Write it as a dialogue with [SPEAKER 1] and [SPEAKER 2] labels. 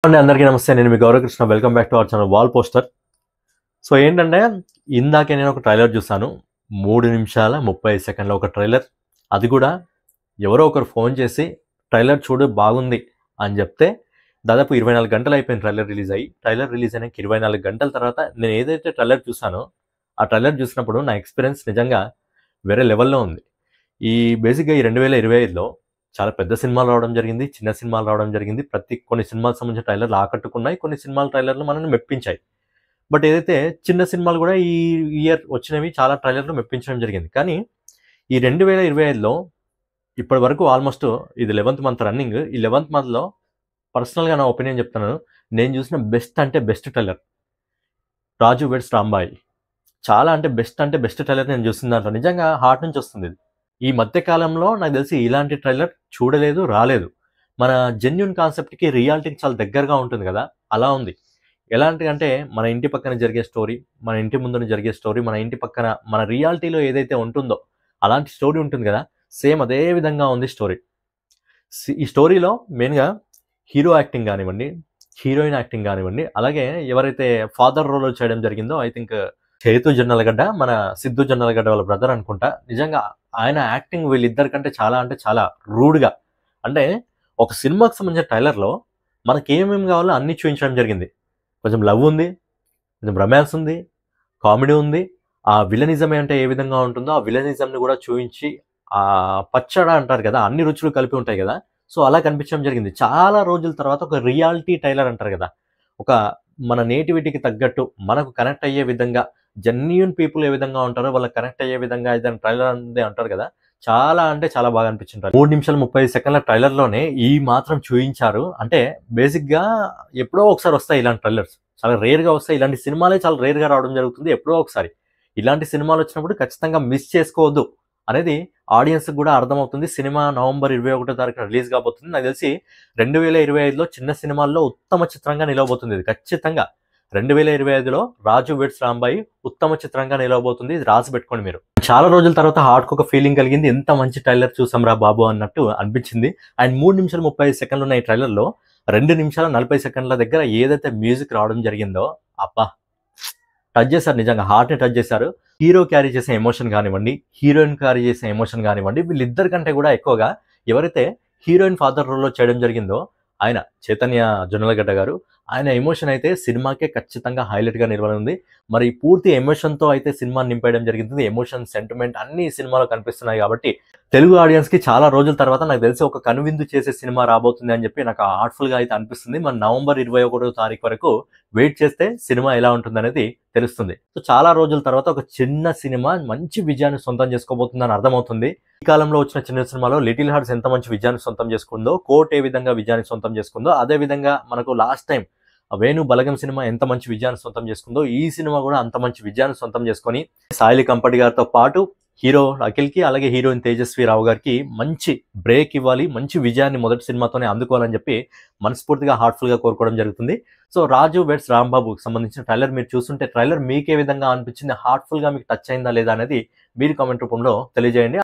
[SPEAKER 1] అండి అందరికీ నమస్తే. నేను మీ Gauravkrishna. Welcome back to our channel wall poster. So ఏంటంటే ఇందాకే నేను ఒక ట్రైలర్ చూసాను. 3 నిమిషాల 30 సెకండ్ల ఒక ట్రైలర్. అది కూడా ఎవరో ఒకరు ఫోన్ చేసి ట్రైలర్ చూడు బాగుంది అని చెప్తే దాదాపు 24 గంటలు అయిపోయింది ట్రైలర్ రిలీజ్ అయ్యి. ట్రైలర్ రిలీజ్ అయినాక 24 గంటల తర్వాత నేను ఏదైతే ట్రైలర్ చూసానో ఆ ట్రైలర్ చూసినప్పుడు నా ఎక్స్పీరియన్స్ నిజంగా వేరే లెవెల్లో ఉంది. బేసిక్గా ఈ 2025లో చాలా పెద్ద సినిమాలు రావడం జరిగింది, చిన్న సినిమాలు రావడం జరిగింది. కొన్ని సినిమాలకు సంబంధించిన ట్రైలర్లు ఆకట్టుకున్నాయి, కొన్ని సినిమాల ట్రైలర్లు మనల్ని మెప్పించాయి. బట్ ఏదైతే చిన్న సినిమాలు కూడా ఈ ఇయర్ వచ్చినవి చాలా ట్రైలర్లు మెప్పించడం జరిగింది. కానీ ఈ 2025లో ఇప్పటి వరకు ఆల్మోస్ట్ ఇది 11th మంత్ రన్నింగ్. ఈ 11th మంత్లో పర్సనల్గా నా ఒపీనియన్ చెప్తున్నాను, నేను చూసిన బెస్ట్ అంటే బెస్ట్ ట్రైలర్ రాజు వెడ్స్ రాంబాయి. చాలా అంటే బెస్ట్ ట్రైలర్ నేను చూసిన దాంట్లో నిజంగా హార్ట్ నుంచి వస్తుంది ఇది. ఈ మధ్యకాలంలో నాకు తెలిసి ఇలాంటి ట్రైలర్ చూడలేదు, రాలేదు. మన జెన్యూన్ కాన్సెప్ట్కి రియాలిటీకి చాలా దగ్గరగా ఉంటుంది కదా, అలా ఉంది. ఎలాంటిదంటే మన ఇంటి పక్కన జరిగే స్టోరీ, మన ఇంటి ముందున జరిగే స్టోరీ, మన ఇంటి పక్కన మన రియాలిటీలో ఏదైతే ఉంటుందో అలాంటి స్టోరీ ఉంటుంది కదా, సేమ్ అదే విధంగా ఉంది స్టోరీ. ఈ స్టోరీలో మెయిన్గా హీరో యాక్టింగ్ కానివ్వండి, హీరోయిన్ యాక్టింగ్ కానివ్వండి, అలాగే ఎవరైతే ఫాదర్ రోల్ చేయడం జరిగిందో ఐ థింక్ చైతు జొన్నలగడ్డ, మన సిద్ధు జొన్నలగడ్డ వాళ్ళ బ్రదర్ అనుకుంటా. నిజంగా ఆయన యాక్టింగ్ వీళ్ళిద్దరికంటే చాలా అంటే చాలా రూడ్గా, అంటే ఒక సినిమాకి సంబంధించిన ట్రైలర్లో మనకి ఏమేమి కావాలో అన్నీ చూపించడం జరిగింది. కొంచెం లవ్ ఉంది, కొంచెం రొమాన్స్ ఉంది, కామెడీ ఉంది. ఆ విలనిజం అంటే ఏ విధంగా ఉంటుందో ఆ విలనిజంని కూడా చూపించి, ఆ పచ్చడ అంటారు కదా, అన్ని రుచులు కలిపి ఉంటాయి కదా, సో అలా కనిపించడం జరిగింది. చాలా రోజుల తర్వాత ఒక రియాలిటీ ట్రైలర్ అంటారు కదా, ఒక మన నేటివిటీకి తగ్గట్టు మనకు కనెక్ట్ అయ్యే విధంగా, జెన్యూన్ పీపుల్ ఏ విధంగా ఉంటారో వాళ్ళకి కనెక్ట్ అయ్యే విధంగా ఏదైనా ట్రైలర్ అనేది అంటారు కదా, చాలా అంటే చాలా బాగా అనిపించింది. 3 నిమిషాల 30 సెకండ్ల ట్రైలర్లోనే ఈ మాత్రం చూపించారు అంటే బేసిక్గా ఎప్పుడో ఒకసారి వస్తాయి ఇలాంటి ట్రైలర్స్, చాలా రేర్గా వస్తాయి. ఇలాంటి సినిమాలే చాలా రేర్గా రావడం జరుగుతుంది ఎప్పుడో ఒకసారి. ఇలాంటి సినిమాలు వచ్చినప్పుడు ఖచ్చితంగా మిస్ చేసుకోవద్దు అనేది ఆడియన్స్కి కూడా అర్థమవుతుంది. సినిమా నవంబర్ 21వ తారీఖున రిలీజ్ కాబోతుంది. నాకు తెలిసి 2025లో చిన్న సినిమాల్లో ఉత్తమ చిత్రంగా నిలవబోతుంది. ఇది ఖచ్చితంగా 2025లో రాజు వెడ్స్ రాంబాయి ఉత్తమ చిత్రంగా నిలవబోతుంది. ఇది రాసి పెట్టుకోండి మీరు. చాలా రోజుల తర్వాత హార్ట్కి ఒక ఫీలింగ్ కలిగింది, ఎంత మంచి ట్రైలర్ చూసాం రా బాబు అన్నట్టు అనిపించింది. అండ్ 3 నిమిషాల 30 సెకండ్లు ఉన్న ఈ ట్రైలర్లో 2 నిమిషాల 40 సెకండ్ల దగ్గర ఏదైతే మ్యూజిక్ రావడం జరిగిందో అబ్బా టచ్ చేశారు, నిజంగా హార్ట్ని టచ్ చేశారు. హీరో క్యారీ చేసే ఎమోషన్ కానివ్వండి, హీరోయిన్ క్యారీ చేసే ఎమోషన్ కానివ్వండి, వీళ్ళిద్దరికంటే కూడా ఎక్కువగా ఎవరైతే హీరోయిన్ ఫాదర్ రోల్లో చేయడం జరిగిందో ఆయన చైతన్య జొన్నలగడ్డ గారు, ఆయన ఎమోషన్ అయితే సినిమాకే ఖచ్చితంగా హైలైట్గా నిలవనుంది. మరి పూర్తి ఎమోషన్తో అయితే సినిమాని నింపేయడం జరిగింది. ఎమోషన్, సెంటిమెంట్ అన్ని సినిమాలో కనిపిస్తున్నాయి కాబట్టి తెలుగు ఆడియన్స్కి చాలా రోజుల తర్వాత నాకు తెలిసి ఒక కనువిందు చేసే సినిమా రాబోతుంది అని చెప్పి నాకు హార్ట్ఫుల్గా అయితే అనిపిస్తుంది. మన నవంబర్ 21వ తారీఖు వరకు వెయిట్ చేస్తే సినిమా ఎలా ఉంటుంది అనేది తెలుస్తుంది. సో చాలా రోజుల తర్వాత ఒక చిన్న సినిమా మంచి విజయాన్ని సొంతం చేసుకోబోతుందని అర్థమవుతుంది. ఈ కాలంలో వచ్చిన చిన్న సినిమాలో లిటిల్ హార్ట్స్ ఎంత మంచి విజయాన్ని సొంతం చేసుకుందో, కోర్ట్ ఏ విధంగా విజయాన్ని సొంతం చేసుకుందో, అదే విధంగా మనకు లాస్ట్ టైం వేణు బలగం సినిమా ఎంత మంచి విజయాన్ని సొంతం చేసుకుందో ఈ సినిమా కూడా అంత మంచి విజయాన్ని సొంతం చేసుకొని సాయిలి కంపటి గారితో పాటు హీరో అఖిల్కి అలాగే హీరోయిన్ తేజస్వి రావు గారికి మంచి బ్రేక్ ఇవ్వాలి, మంచి విజయాన్ని మొదటి సినిమాతోనే అందుకోవాలని చెప్పి మనస్ఫూర్తిగా హార్ట్ఫుల్గా కోరుకోవడం జరుగుతుంది. సో రాజు వెడ్స్ రాంబాబుకి సంబంధించిన ట్రైలర్ మీరు చూస్తుంటే ట్రైలర్ మీకే విధంగా అనిపించింది, హార్ట్ఫుల్గా మీకు టచ్ అయిందా లేదా అనేది మీరు కామెంట్ రూపంలో తెలియజేయండి.